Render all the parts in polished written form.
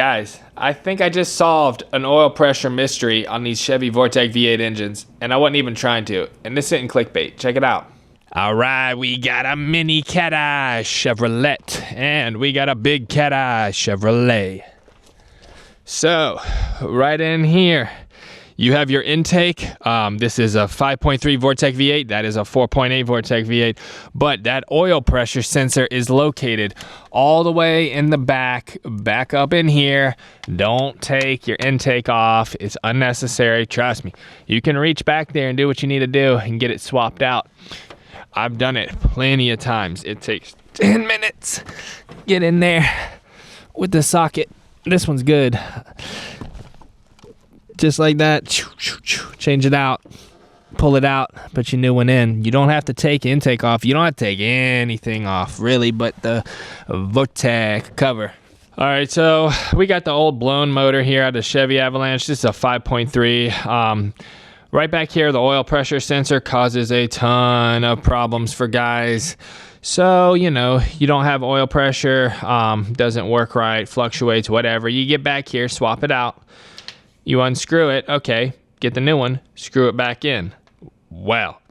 Guys, I think I just solved an oil pressure mystery on these Chevy Vortec V8 engines, and I wasn't even trying to. And this isn't clickbait. Check it out. All right, we got a mini cat-eye Chevrolet, and we got a big cat-eye Chevrolet. So, right in here, you have your intake. This is a 5.3 Vortec V8. That is a 4.8 Vortec V8. But that oil pressure sensor is located all the way in the back up in here. Don't take your intake off. It's unnecessary. Trust me. You can reach back there and do what you need to do and get it swapped out. I've done it plenty of times. It takes 10 minutes. Get in there with the socket. This one's good. Just like that, change it out, pull it out, put your new one in. You don't have to take intake off. You don't have to take anything off, really, but the Vortec cover. All right, so we got the old blown motor here out of Chevy Avalanche. This is a 5.3. Right back here, the oil pressure sensor causes a ton of problems for guys. So, you know, you don't have oil pressure, doesn't work right, fluctuates, whatever. You get back here, swap it out. You unscrew it, okay, get the new one, screw it back in. Well,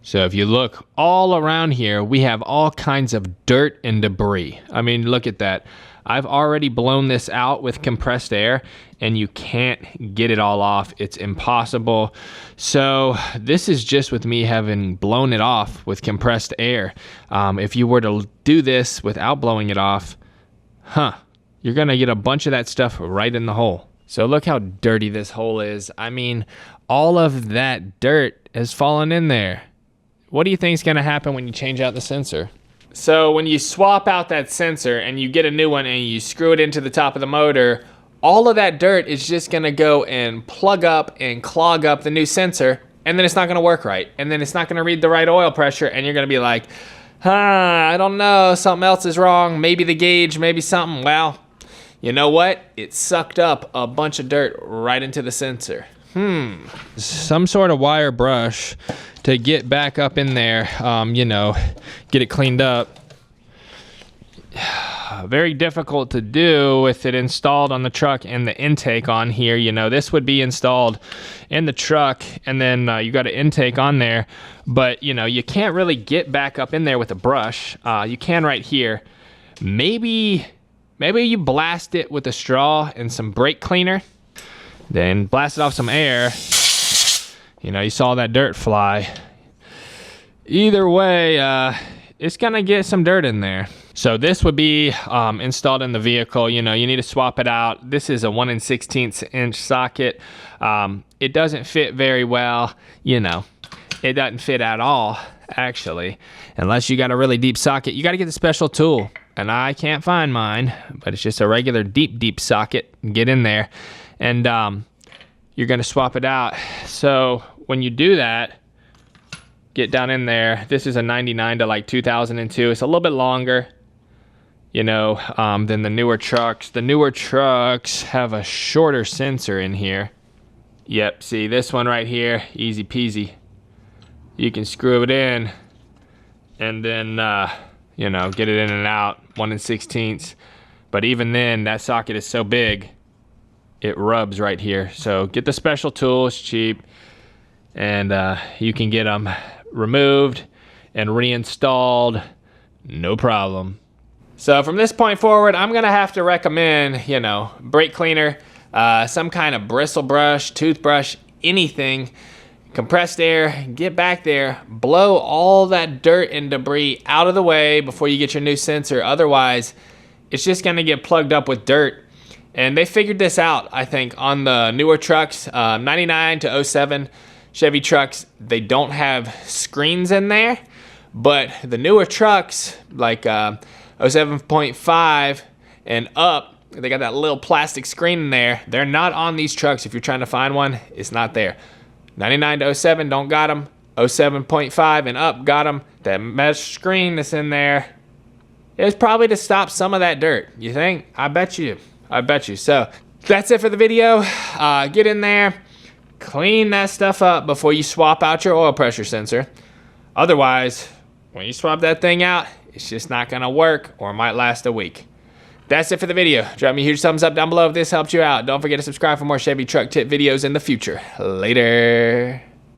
so if you look all around here, we have all kinds of dirt and debris. I mean, look at that. I've already blown this out with compressed air, and you can't get it all off. It's impossible. So this is just with me having blown it off with compressed air. If you were to do this without blowing it off, you're gonna get a bunch of that stuff right in the hole. So look how dirty this hole is. I mean, all of that dirt has fallen in there. What do you think is going to happen when you change out the sensor? So when you swap out that sensor and you get a new one and you screw it into the top of the motor, all of that dirt is just going to go and plug up and clog up the new sensor, and then it's not going to work right. And then it's not going to read the right oil pressure, and you're going to be like, I don't know, something else is wrong. Maybe the gauge, maybe something. Well, you know what? It sucked up a bunch of dirt right into the sensor. Some sort of wire brush to get back up in there, you know, get it cleaned up. Very difficult to do with it installed on the truck and the intake on here. You know, this would be installed in the truck, and then you got an intake on there. But, you know, you can't really get back up in there with a brush. You can right here. Maybe you blast it with a straw and some brake cleaner, then blast it off some air. You know, you saw that dirt fly. Either way, it's gonna get some dirt in there. So this would be installed in the vehicle. You know, you need to swap it out. This is a 1 16th inch socket. It doesn't fit very well. You know, it doesn't fit at all, actually, unless you got a really deep socket. You got to get the special tool. And I can't find mine, but it's just a regular deep socket. Get in there, and you're gonna swap it out. So when you do that, get down in there. This is a 99 to like 2002. It's a little bit longer, you know, than the newer trucks. The newer trucks have a shorter sensor in here. Yep, see this one right here, easy peasy. You can screw it in, and then you know, get it in and out, 1 16th. But even then, that socket is so big, it rubs right here. So get the special tool, it's cheap, and you can get them removed and reinstalled, no problem. So from this point forward, I'm gonna have to recommend, you know, brake cleaner, some kind of bristle brush, toothbrush, anything. Compressed air, get back there, blow all that dirt and debris out of the way before you get your new sensor. Otherwise, it's just gonna get plugged up with dirt. And they figured this out, I think, on the newer trucks, 99 to 07 Chevy trucks. They don't have screens in there, but the newer trucks, like 07.5 and up, they got that little plastic screen in there. They're not on these trucks. If you're trying to find one, it's not there. 99 to 07 don't got them. 07.5 and up got them. That mesh screen that's in there is probably to stop some of that dirt. You think? I bet you. So that's it for the video. Get in there, clean that stuff up before you swap out your oil pressure sensor. Otherwise, when you swap that thing out, it's just not gonna work, or it might last a week. That's it for the video. Drop me a huge thumbs up down below if this helped you out. Don't forget to subscribe for more Chevy truck tip videos in the future. Later.